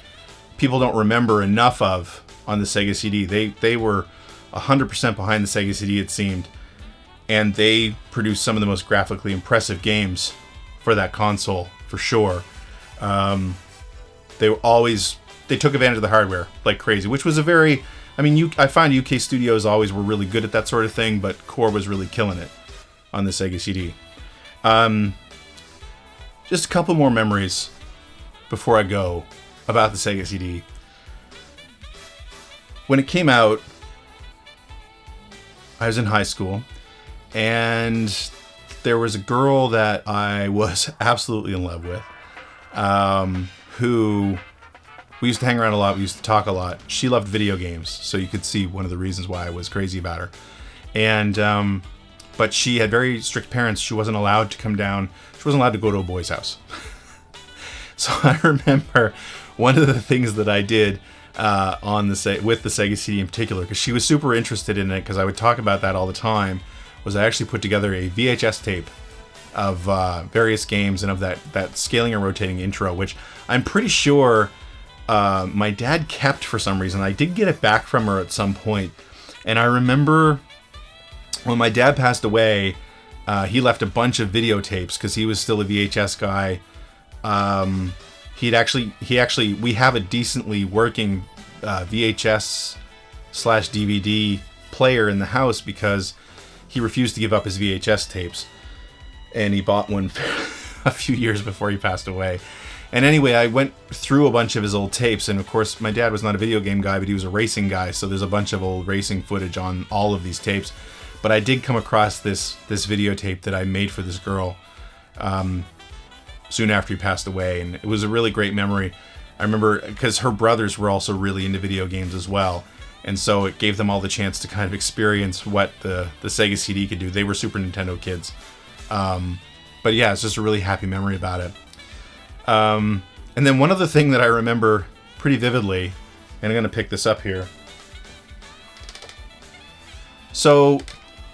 people don't remember enough of on the Sega CD. They were 100% behind the Sega CD, it seemed. And they produced some of the most graphically impressive games for that console, for sure. They took advantage of the hardware like crazy, which was I find UK studios always were really good at that sort of thing, but Core was really killing it on the Sega CD. Just a couple more memories before I go about the Sega CD. When it came out, I was in high school, and there was a girl that I was absolutely in love with, who we used to hang around a lot, we used to talk a lot. She loved video games, so you could see one of the reasons why I was crazy about her. And but she had very strict parents. She wasn't allowed to come down. She wasn't allowed to go to a boy's house. So I remember one of the things that I did with the Sega CD in particular, because she was super interested in it, because I would talk about that all the time, was I actually put together a VHS tape of various games and of that scaling and rotating intro, which I'm pretty sure my dad kept for some reason. I did get it back from her at some point, and I remember when my dad passed away, he left a bunch of videotapes because he was still a VHS guy. We have a decently working VHS/DVD player in the house because he refused to give up his VHS tapes, and he bought one a few years before he passed away. And anyway, I went through a bunch of his old tapes, and of course my dad was not a video game guy, but he was a racing guy, so there's a bunch of old racing footage on all of these tapes. But I did come across this videotape that I made for this girl soon after he passed away, and it was a really great memory. I remember because her brothers were also really into video games as well, and so it gave them all the chance to kind of experience what the Sega CD could do. They were Super Nintendo kids. But yeah, it's just a really happy memory about it. And then one other thing that I remember pretty vividly, and I'm going to pick this up here. So,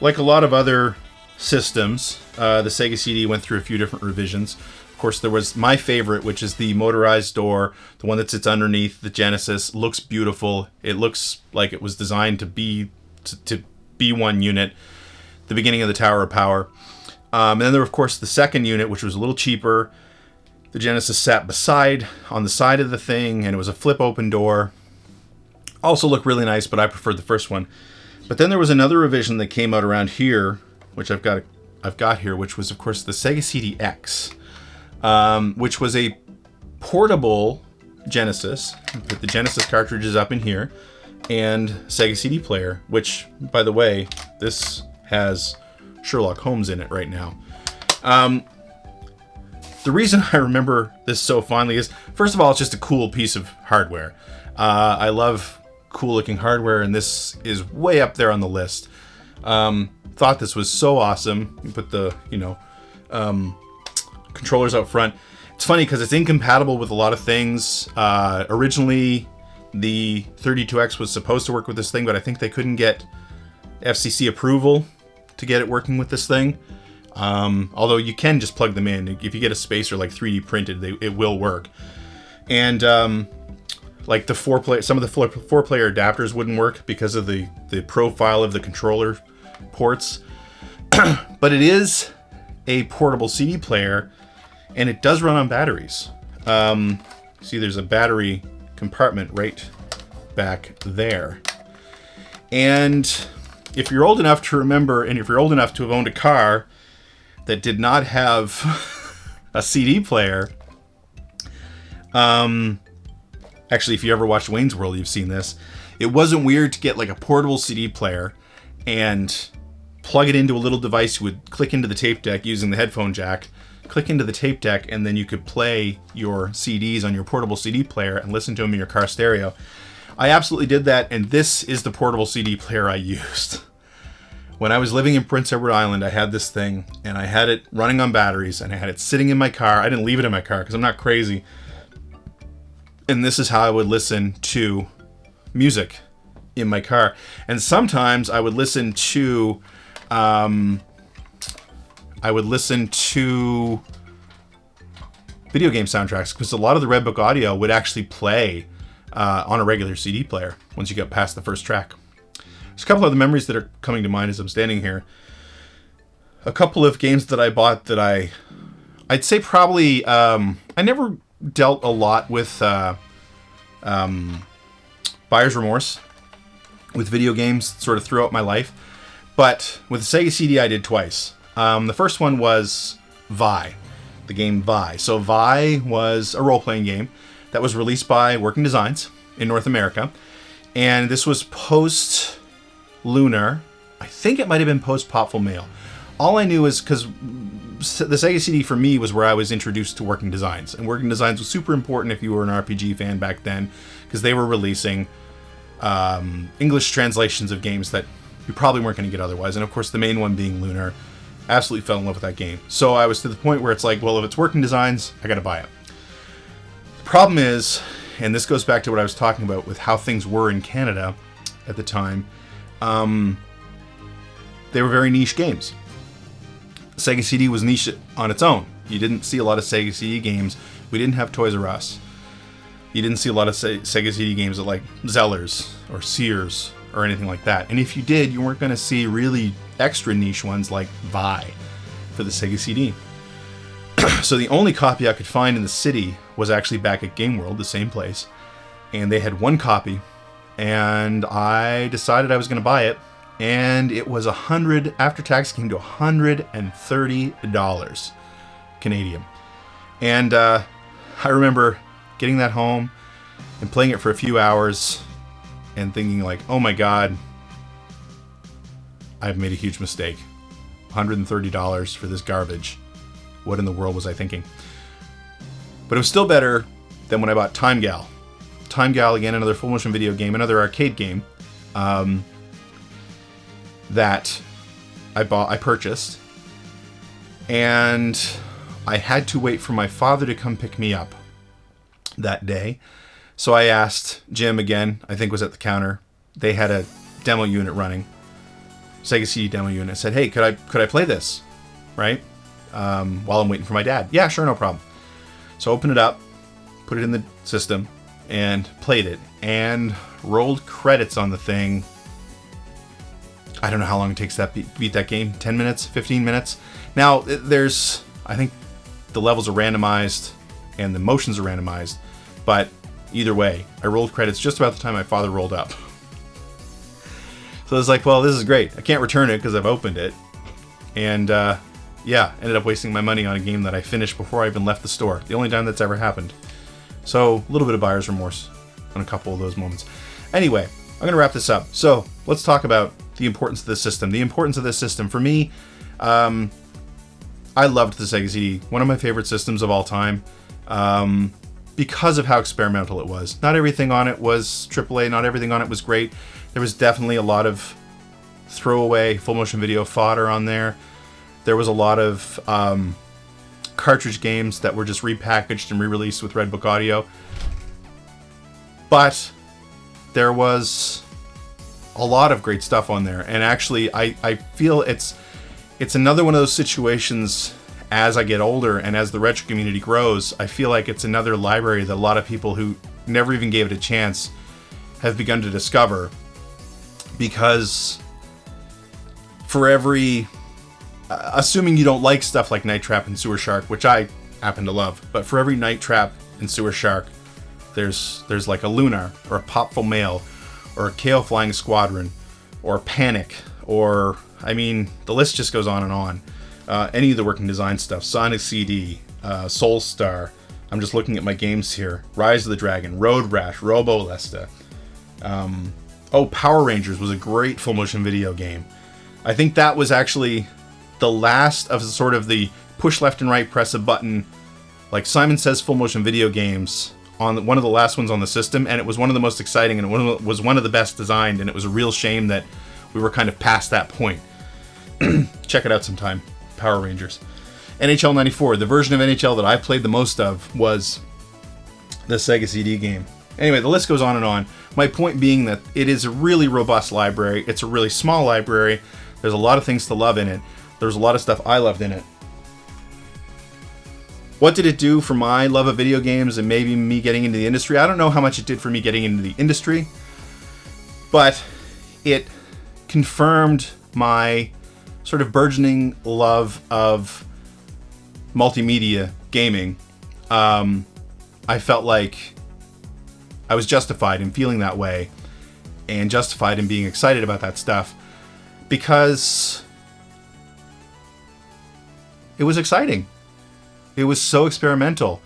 like a lot of other systems, the Sega CD went through a few different revisions. Of course, there was my favorite, which is the motorized door, the one that sits underneath the Genesis. Looks beautiful. It looks like it was designed to be one unit, the beginning of the Tower of Power. And then there, of course, the second unit, which was a little cheaper. The Genesis sat on the side of the thing, and it was a flip-open door. Also looked really nice, but I preferred the first one. But then there was another revision that came out around here, which I've got here, which was, of course, the Sega CD-X, which was a portable Genesis. Put the Genesis cartridges up in here, and Sega CD player, which, by the way, this has Sherlock Holmes in it right now. The reason I remember this so fondly is, first of all, it's just a cool piece of hardware. I love cool-looking hardware, and this is way up there on the list. Thought this was so awesome. You put the, controllers out front. It's funny because it's incompatible with a lot of things. Originally, the 32X was supposed to work with this thing, but I think they couldn't get FCC approval to get it working with this thing. Although you can just plug them in. If you get a spacer like 3D printed, it will work. And like some of the four-player adapters wouldn't work because of the profile of the controller ports. But it is a portable CD player, and it does run on batteries. See, there's a battery compartment right back there. And if you're old enough to remember, and if you're old enough to have owned a car that did not have a CD player, actually, if you ever watched Wayne's World, you've seen this. It wasn't weird to get like a portable CD player and plug it into a little device. You would click into the tape deck using the headphone jack, click into the tape deck, and then you could play your CDs on your portable CD player and listen to them in your car stereo. I absolutely did that, and this is the portable CD player I used. When I was living in Prince Edward Island, I had this thing, and I had it running on batteries, and I had it sitting in my car. I didn't leave it in my car because I'm not crazy. And this is how I would listen to music in my car. And sometimes I would listen to video game soundtracks, because a lot of the Red Book audio would actually play on a regular CD player once you get past the first track. There's a couple of the memories that are coming to mind as I'm standing here. A couple of games that I bought that I'd say probably, I never dealt a lot with buyer's remorse with video games sort of throughout my life. But with the Sega CD, I did twice. The first one was Vi, the game Vi. So Vi was a role-playing game that was released by Working Designs in North America. And this was post-Lunar. I think it might have been post-Popful Mail. All I knew is because the Sega CD for me was where I was introduced to Working Designs. And Working Designs was super important if you were an RPG fan back then, because they were releasing English translations of games that you probably weren't going to get otherwise. And of course, the main one being Lunar. Absolutely fell in love with that game. So I was to the point where it's like, well, if it's Working Designs, I got to buy it. The problem is, and this goes back to what I was talking about with how things were in Canada at the time, they were very niche games. Sega CD was niche on its own. You didn't see a lot of Sega CD games. We didn't have Toys R Us. You didn't see a lot of Sega CD games at like Zellers or Sears or anything like that. And if you did, you weren't going to see really extra niche ones like Vi for the Sega CD. So the only copy I could find in the city was actually back at Game World, the same place. And they had one copy. And I decided I was going to buy it. And it was after tax came to $130 Canadian. And I remember getting that home and playing it for a few hours and thinking like, oh my God, I've made a huge mistake. $130 for this garbage. What in the world was I thinking? But it was still better than when I bought Time Gal. Time Gal, again, another full motion video game, another arcade game. That I purchased, and I had to wait for my father to come pick me up that day. So I asked Jim again, I think was at the counter. They had a demo unit running, Sega CD demo unit. I said, hey, could I play this, right? While I'm waiting for my dad. Yeah, sure, no problem. So I opened it up, put it in the system, and played it, and rolled credits on the thing. I don't know how long it takes to beat that game. 10 minutes? 15 minutes? Now, I think the levels are randomized and the motions are randomized, but either way, I rolled credits just about the time my father rolled up. So I was like, well, this is great. I can't return it because I've opened it. And ended up wasting my money on a game that I finished before I even left the store. The only time that's ever happened. So, a little bit of buyer's remorse on a couple of those moments. Anyway, I'm going to wrap this up. So, let's talk about the importance of this system. The importance of this system, for me, I loved the Sega CD. One of my favorite systems of all time. Because of how experimental it was. Not everything on it was AAA. Not everything on it was great. There was definitely a lot of throwaway full motion video fodder on there. There was a lot of cartridge games that were just repackaged and re-released with Red Book audio. But there was a lot of great stuff on there. And actually, I feel it's another one of those situations as I get older and as the retro community grows, I feel like it's another library that a lot of people who never even gave it a chance have begun to discover. Because for every... assuming you don't like stuff like Night Trap and Sewer Shark, which I happen to love, but for every Night Trap and Sewer Shark There's like a Lunar, or a Popful Mail, or a KO Flying Squadron, or Panic, or, I mean, the list just goes on and on. Any of the working design stuff, Sonic CD, Soulstar. I'm just looking at my games here. Rise of the Dragon, Road Rash, Robo Lesta. Power Rangers was a great full motion video game. I think that was actually the last of sort of the push left and right, press a button, like Simon Says full motion video games, on one of the last ones on the system, and it was one of the most exciting, and it was one of the best designed, and it was a real shame that we were kind of past that point. Check it out sometime. Power Rangers. NHL 94, the version of NHL that I played the most of was the Sega CD game. Anyway, the list goes on and on. My point being that it is a really robust library. It's a really small library. There's a lot of things to love in it. There's a lot of stuff I loved in it. What did it do for my love of video games and maybe me getting into the industry? I don't know how much it did for me getting into the industry, but it confirmed my sort of burgeoning love of multimedia gaming. I felt like I was justified in feeling that way, and justified in being excited about that stuff, because it was exciting. It was so experimental,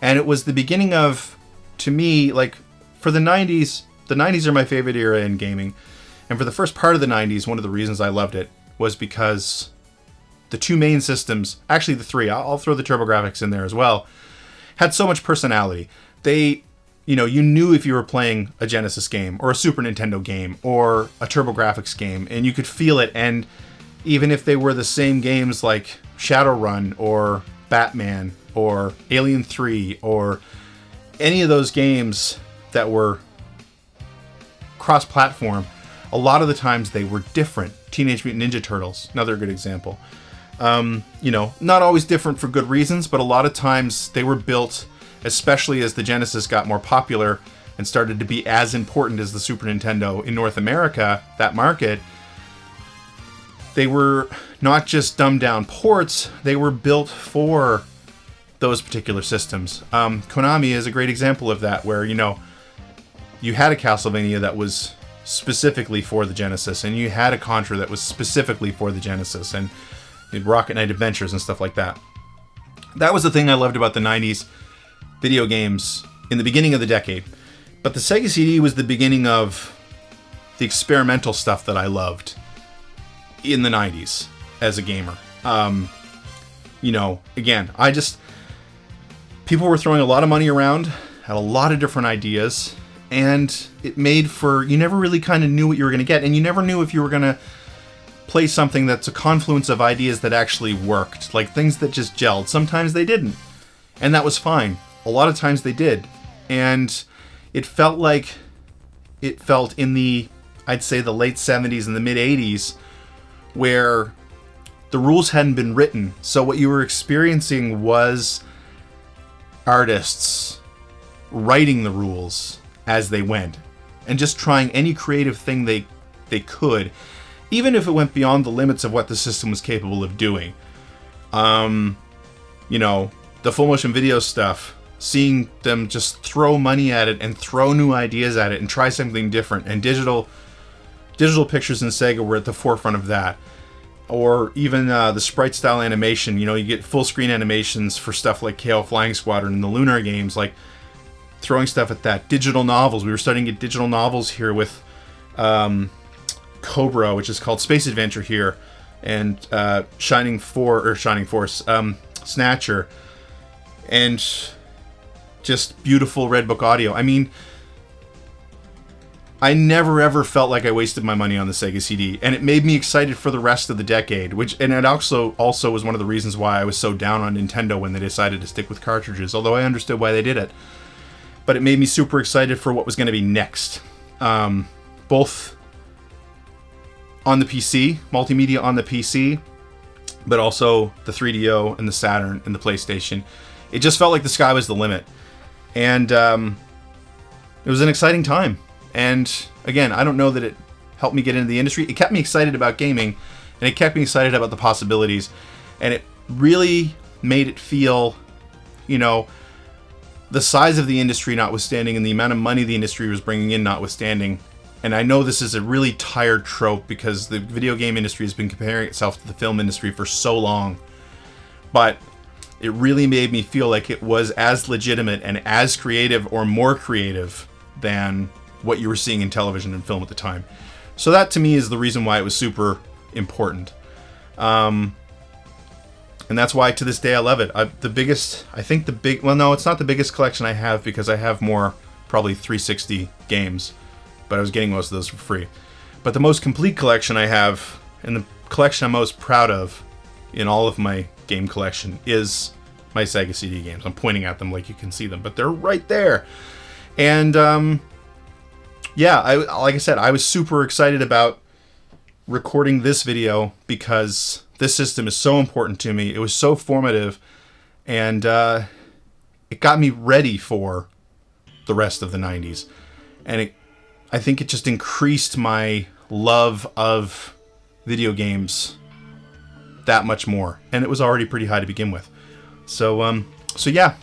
and it was the beginning of, to me, like, for the 90s are my favorite era in gaming, and for the first part of the 90s, one of the reasons I loved it was because the two main systems, actually the three, I'll throw the TurboGrafx in there as well, had so much personality. They, you knew if you were playing a Genesis game, or a Super Nintendo game, or a TurboGrafx game, and you could feel it, and even if they were the same games like Shadowrun, or Batman, or Alien 3, or any of those games that were cross-platform, a lot of the times they were different. Teenage Mutant Ninja Turtles, another good example. Not always different for good reasons, but a lot of times they were built, especially as the Genesis got more popular and started to be as important as the Super Nintendo in North America, that market. They were not just dumbed down ports, they were built for those particular systems. Konami is a great example of that, where, you had a Castlevania that was specifically for the Genesis, and you had a Contra that was specifically for the Genesis, and Rocket Knight Adventures and stuff like that. That was the thing I loved about the 90s video games in the beginning of the decade. But the Sega CD was the beginning of the experimental stuff that I loved in the 90s as a gamer. Again, people were throwing a lot of money around, had a lot of different ideas, and it made for, you never really kind of knew what you were going to get, and you never knew if you were going to play something that's a confluence of ideas that actually worked, like things that just gelled. Sometimes they didn't, and that was fine. A lot of times they did, and it felt in the, I'd say, the late 70s and the mid 80s, where the rules hadn't been written, so what you were experiencing was artists writing the rules as they went, and just trying any creative thing they could, even if it went beyond the limits of what the system was capable of doing. The full motion video stuff, seeing them just throw money at it and throw new ideas at it and try something different, and digital pictures in Sega were at the forefront of that. Or even the sprite style animation, you get full screen animations for stuff like KO Flying Squadron and the Lunar games, like throwing stuff at that. Digital novels, we were starting to get digital novels here with Cobra, which is called Space Adventure here, and Shining Force, Snatcher, and just beautiful Red Book audio. I mean, I never ever felt like I wasted my money on the Sega CD, and it made me excited for the rest of the decade, and it also was one of the reasons why I was so down on Nintendo when they decided to stick with cartridges, although I understood why they did it. But it made me super excited for what was going to be next. Both on the PC, multimedia on the PC, but also the 3DO and the Saturn and the PlayStation. It just felt like the sky was the limit. And it was an exciting time. And again, I don't know that it helped me get into the industry. It kept me excited about gaming, and it kept me excited about the possibilities. And it really made it feel, the size of the industry notwithstanding and the amount of money the industry was bringing in notwithstanding, and I know this is a really tired trope because the video game industry has been comparing itself to the film industry for so long, but it really made me feel like it was as legitimate and as creative or more creative than what you were seeing in television and film at the time. So that to me is the reason why it was super important. And that's why to this day I love it. Well, no, it's not the biggest collection I have because I have more, probably 360 games, but I was getting most of those for free. But the most complete collection I have, and the collection I'm most proud of in all of my game collection, is my Sega CD games. I'm pointing at them like you can see them, but they're right there. And yeah, like I said, I was super excited about recording this video because this system is so important to me. It was so formative, and it got me ready for the rest of the 90s. And I think it just increased my love of video games that much more. And it was already pretty high to begin with. So yeah,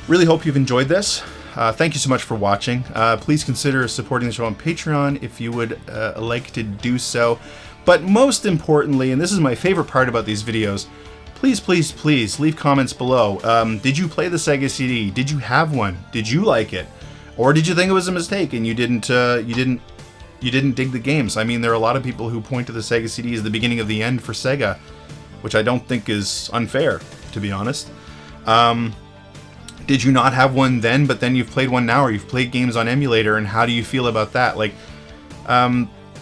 really hope you've enjoyed this. Thank you so much for watching. Please consider supporting the show on Patreon if you would like to do so. But most importantly, and this is my favorite part about these videos, please, please, please leave comments below. Did you play the Sega CD? Did you have one? Did you like it? Or did you think it was a mistake and you didn't dig the games? I mean, there are a lot of people who point to the Sega CD as the beginning of the end for Sega, which I don't think is unfair, to be honest. Did you not have one then, but then you've played one now, or you've played games on emulator, and how do you feel about that? Like,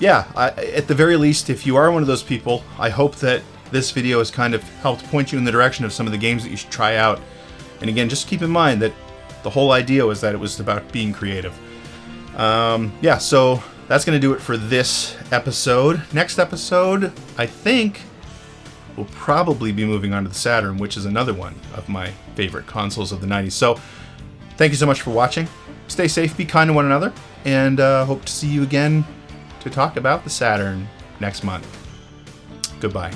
yeah, at the very least, if you are one of those people, I hope that this video has kind of helped point you in the direction of some of the games that you should try out. And again, just keep in mind that the whole idea was that it was about being creative. Yeah, so that's going to do it for this episode. Next episode, I think, we'll probably be moving on to the Saturn, which is another one of my favorite consoles of the 90s. So, thank you so much for watching. Stay safe, be kind to one another, and hope to see you again to talk about the Saturn next month. Goodbye.